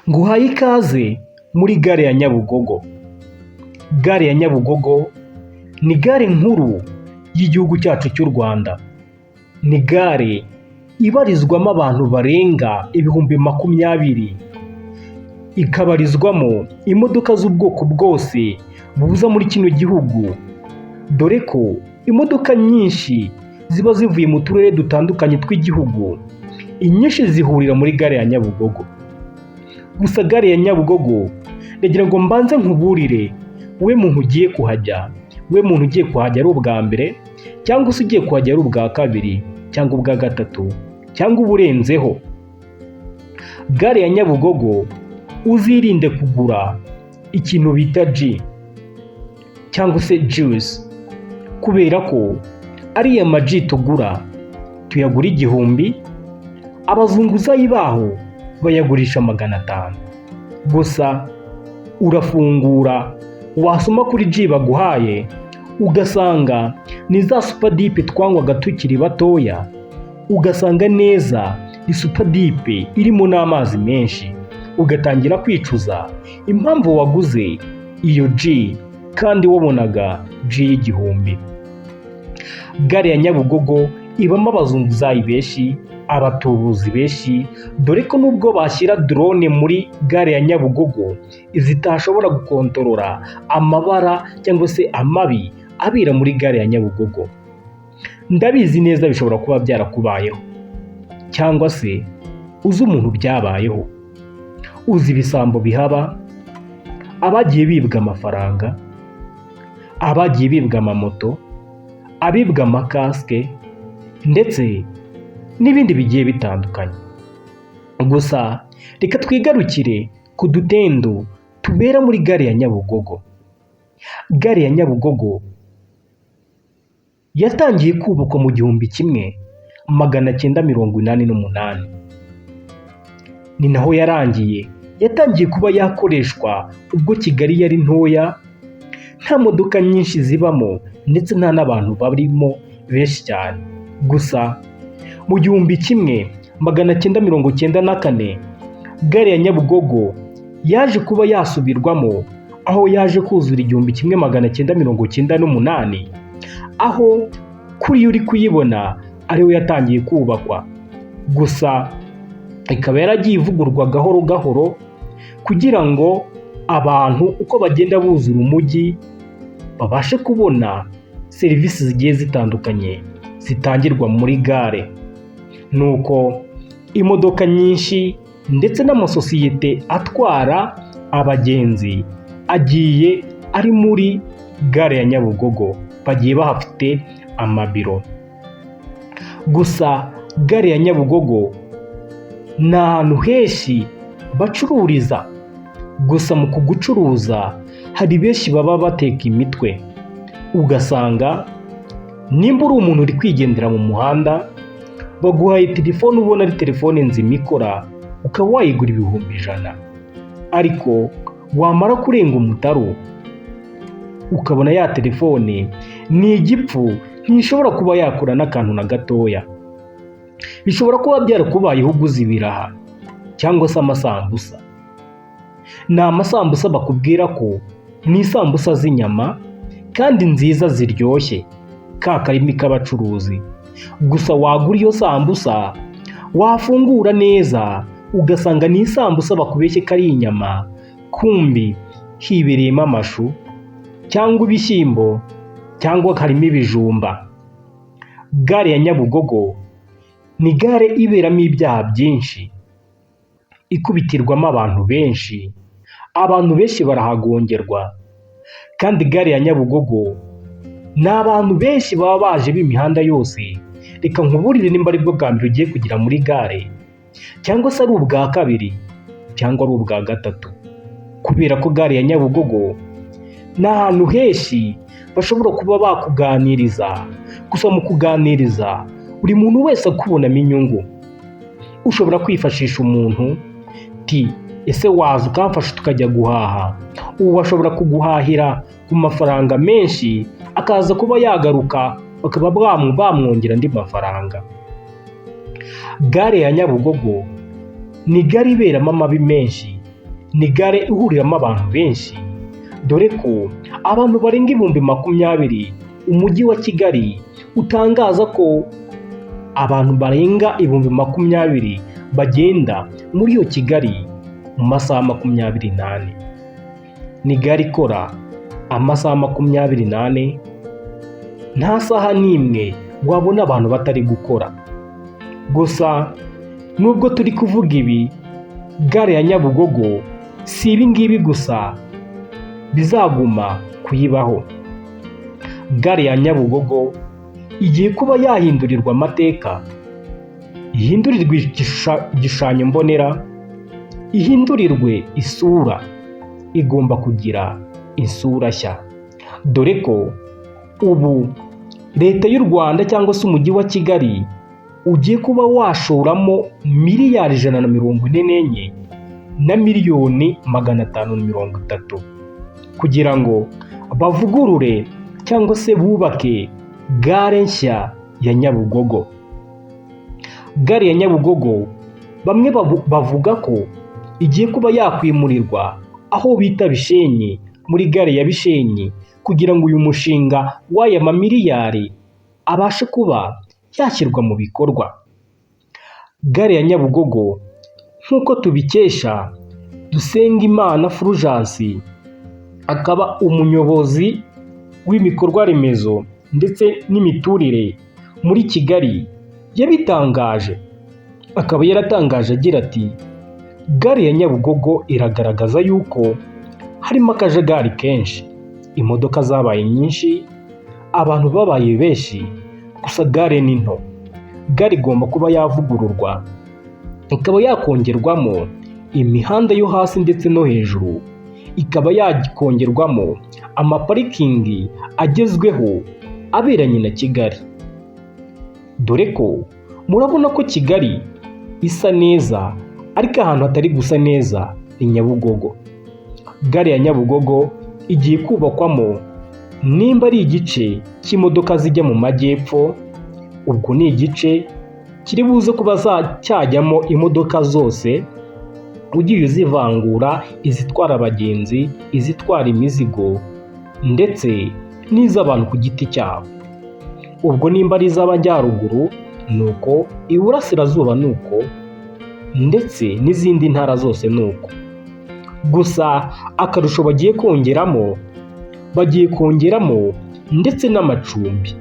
Nguhaye ikaze muri gare ya Nyabugogo. Gare ya Nyabugogo ni gare nkuru y'igihugu cyacu cy'u Rwanda. Ni gare ibarizwamo abantu barenga 20,000. Ikabarizwamo imodoka z'ubwoko bwose buza muri kino gihugu, dore ko imodoka nyinshi ziba zivuye mu turere dutandukanye tw'igihugu, inyinshi zihurira muri gare ya Nyabugogo. Gusa gare ya Nyabugogo ndagira ngo mbanze nkuburire, we muntu ugiye kuhajya, we muntu ugiye kuhajya ari ubwa mbere cyangwa se ugiye kuhajya ari ubwa kabiri cyangwa ubwa gatatu cyangwa uburenzeho. Gare ya Nyabugogo uzirinde kugura ikintu bita G cyangwa se juice, kubera ko ariya maji tugura tuyagura 1,000, abazunguzayi baho bayagurisha 500. Gusa urafungura wasoma kuri G baguhaye ugasanga ni za super deep twanywaga tukiri batoya, ugasanga neza ni super deep irimo n'amazi menshi, ugatangira kwicuza impamvu waguze iyo G kandi wabonaga G y'1,000. Gare ya Nyabugogo ibamo abazunguzayi benshi, abatubuzi benshi, dore ko nubwo bashyira drone muri gare ya Nyabugogo zitashobora gukontorora amabara cyangwa se amabi abera muri gare ya Nyabugogo. Ndabizi neza bishobora kuba byarakubayeho, cyangwa se uzi umuntu byabayeho. Uzi ibisambo bihaba, abagiye bibwa amafaranga, abagiye bibwa amamoto, abibwa amakasike ndetse n'ibindi bigiye bitandukanye. Gusa reka twigarukire ku dutendo tubera muri gare ya Nyabugogo. Gare ya Nyabugogo yatangiye kubakwa mu 1988. Ni naho yatangiye kuba yakoreshwa ubwo Kigali yari ntoya, nta modoka nyinshi zibamo ndetse nta n'abantu barimo benshi cyane. Gusa mu 1994 gare ya Nyabugogo yaje kuba yasubirwamo, aho yaje kuzura 1998, aho kuri uri kuyibona ariho yatangiye kubakwa. Gusa ikaba yaragiye ivugururwa gahoro gahoro kugira ngo abantu uko bagenda buzura umujyi babashe kubona serivisi zigiye zitandukanye zitangirwa muri gare. Nuko imodoka nyinshi ndetse n'amasosiyete atwara abagenzi agiye ari muri gare ya Nyabugogo, bagiye bahafite amabiro. Gusa gare ya Nyabugogo ni ahantu henshi bacururiza. Gusa mu kugucuruza hari benshi baba bateka imitwe, ugasanga nimba uri umuntu uri kwigendera mu muhanda baguhaye telefone ubona ari telefone nzima ikora, ukaba wayigura 100,000, ariko wamara kurenga umutaru ukabona ya telefone ni igipfu, ntishobora kuba yakora n'akantu na gatoya. Bishobora kuba byarakubayeho uguze ibiraha cyangwa se amasambusa. Ni amasambusa bakubwira ko ni isambusa z'inyama kandi nziza ziryoshye, ka karimi k'abacuruzi. Gusa wagura iyo sambusa wafungura neza ugasanga ni isambusa bakubeshye ko ari inyama, kumbi hibereyemo amashu cyangwa ibishyimbo cyangwa harimo ibijumba. Gare ya Nyabugogo ni gare iberamo ibyaha byinshi, ikubitirwamo abantu benshi barahagongerwa. Kandi gare ya Nyabugogo ni abantu benshi baba baje b'imihanda yose. Reka nkuburire nimba ari bwo bwa mbere ugiye kugira muri gare, cyangwa se ari ubwa kabiri cyangwa ari ubwa gatatu, kubera ko gare ya Nyabugogo ni ahantu henshi bashobora kuba bakuganiriza. Gusa mu kuganiriza buri muntu wese akubonamo inyungu. Ushobora kwifashisha umuntu ti ese waza ukamfasha tukajya guhaha, ubu bashobora kuguhahira ku mafaranga menshi, akaza kuba yagaruka bakaba bamwongera andi mafaranga. Gare ya Nyabugogo ni gare iberamo amabi menshi ni gare ihuriramo abantu benshi, dore ko abantu barenga 20,000 umujyi wa Kigali utangaza ko abantu barenga 20,000 bagenda muri iyo Kigali mu masaha 24. Ni gare ikora amasaha 24, nta saha n'imwe wabona abantu batari gukora. Gusa nubwo turi kuvuga ibi, gare ya Nyabugogo si ibi ngibi gusa bizaguma kuyibaho. Gare ya Nyabugogo igiye kuba yahindurirwa amateka, ihindurirwe igishushanyo mbonera, ihindurirwe isura. Igomba kugira isura nshya, dore ko ubu leta y'u Rwanda cyangwa se umujyi wa Kigali ugiye kuba washoramo miliyari 144 na miliyoni 530 kugira ngo bavugurure cyangwa se bubake gare nshya ya Nyabugogo. Gare ya Nyabugogo bamwe bavuga ko igiye kuba yakwimurirwa aho bita Bishenyi, muri gare ya Bishenyi, kugira ngo uyu mushinga w'aya mamiliyari abashe kuba yashyirwa mu bikorwa. Gare ya Nyabugogo nk'uko tubikesha Dusengimana Fulgence, akaba umuyobozi w'ibikorwa remezo ndetse n'imiturire muri Kigali, yabitangaje. Akaba yaratangaje agira ati gare ya Nyabugogo iragaragaza yuko harimo akajagari kenshi, imodoka zabaye nyinshi, abantu babaye benshi, gusa gare ni nto. Gare igomba kuba yavugururwa, ikaba yakongerwamo imihanda yo hasi ndetse no hejuru, ikaba yakongerwamo amaparikingi agezweho aberanye na Kigali, dore ko murabona ko Kigali isa neza, ariko ahantu hatari gusa neza ni Nyabugogo. Gare ya Nyabugogo igiye kubakwamo nimba ari igice cy'imodoka zijya mu majyepfo, ubwo ni igice kiri buze kuba cyajyamo imodoka zose, ugiye uzivangura, izitwara abagenzi, izitwara imizigo ndetse n'iz'abantu ku giti cyabo. Ubwo nimba ari iz'Amajyaruguru nuko, Iburasirazuba nuko, ndetse n'izindi ntara zose nuko. Gusa akarusho bagiye kongeramo ndetse n'amacumbi.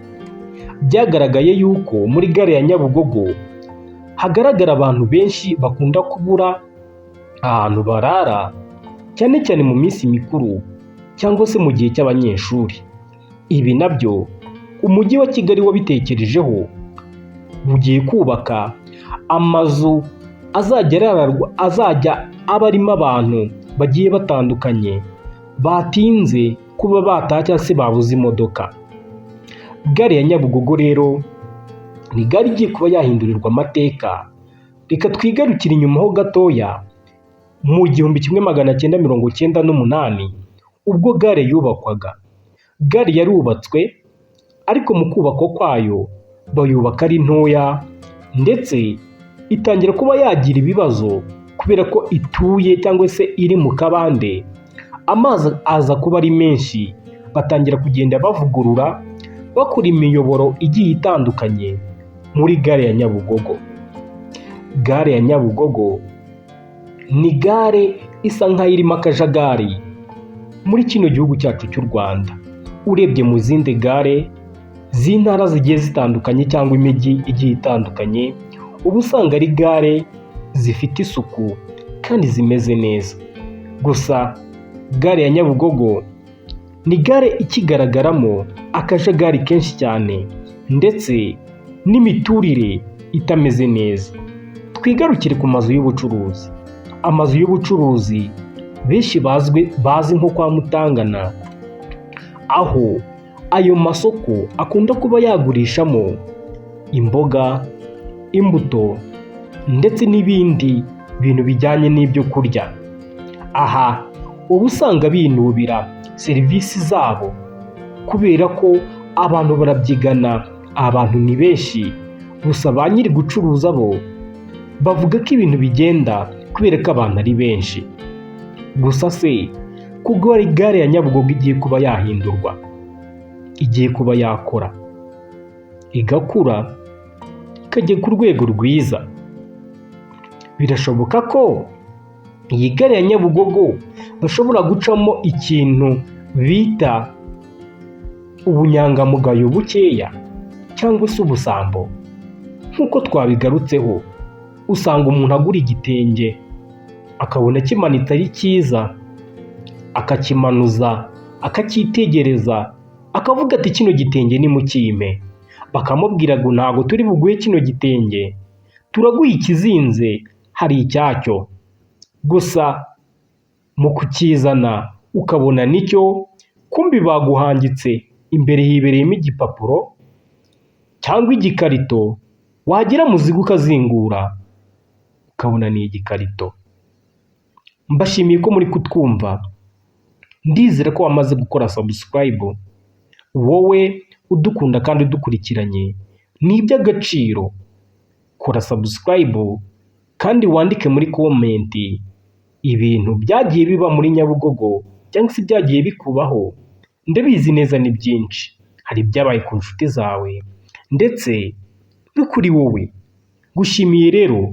Byagaragaye yuko muri gare ya Nyabugogo hagaragara abantu benshi bakunda kubura ahantu barara, cyane cyane mu minsi mikuru cyangwa se mu gihe cy'abanyeshuri. Ibi nabyo umujyi wa Kigali wabitekerejeho, bugiye kubaka amazu azajya aba arimo abantu bagiye batandukanye batinze kuba bataha cyangwa se babuze imodoka. Gare ya Nyabugogo rero ni gare igiye kuba yahindurirwa amateka. Reka twigarukire inyuma ho gatoya, mu 1998 ubwo gare yubakwaga. Gare yarubatswe, ariko mu kubakwa kwayo bayubaka ari ntoya, ndetse itangira kuba yagira ibibazo kubera ko ituye cyangwa se iri mu kabande. Amazi aza kuba ari menshi, batangira kugenda bavugurura, bakora imiyoboro igiye itandukanye muri gare ya Nyabugogo. Gare ya Nyabugogo ni gare isa nk'aho irimo akajagari muri kino gihugu cyacu cy'u Rwanda. Urebye mu zindi gare z'intara zigiye zitandukanye cyangwa imijyi igiye itandukanye, uba usanga ari gare zifite isuku kandi zimeze neza. Gusa gare ya Nyabugogo ni gare ikigaragaramo akajagari kenshi cyane, ndetse n'imiturire itameze neza. Twigarukire ku mazu y'ubucuruzi. Amazu y'ubucuruzi benshi bazi nko kwa Mutangana, aho ayo masoko akunda kuba yagurishamo imboga, imbuto ndetse n'ibindi bintu bijyanye n'ibyo kurya. Aha uba usanga binubira serivisi zabo kubera ko abantu barabyigana, abantu ni benshi. Gusa ba nyiri gucuruza bo bavuga ko ibintu bigenda kubera ko abantu ari benshi. Gusa se kuko gare ya Nyabugogo igiye kuba yahindurwa, igiye kuba yakora igakura ikajya ku rwego rwiza, birashoboka ko iyi gare ya Nyabugogo bashobora gucamo ikintu bita ubunyangamugayo bukeya cyangwa se ubusambo. Nk'uko twabigarutseho, usanga umuntu agura igitenge akabona kimanitse ari cyiza, akakimanuza akacyitegereza akavuga ati kino gitenge nimukimpe, bakamubwira ngo ntabwo turi buguhe kino gitenge, turaguha ikizinze hari icyacyo. Gusa mu kukizana ukabona nicyo, kumbi baguhangitse imbere hibereyemo igipapuro cyangwa igikarito, wagira muzigo ukazingura ukabona ni igikarito. Mbashimiye ko muri kutwumva, ndizera ko wamaze gukora subscribe. Wowe udukunda kandi udukurikiranye ni iby'agaciro, kora subscribe kandi wandike muri komenti ibintu byagiye biba muri Nyabugogo cyangwa se byagiye bikubaho. Ndabizi neza ni byinshi, hari ibyabaye ku nshuti zawe ndetse no kuri wowe. Gushimiye rero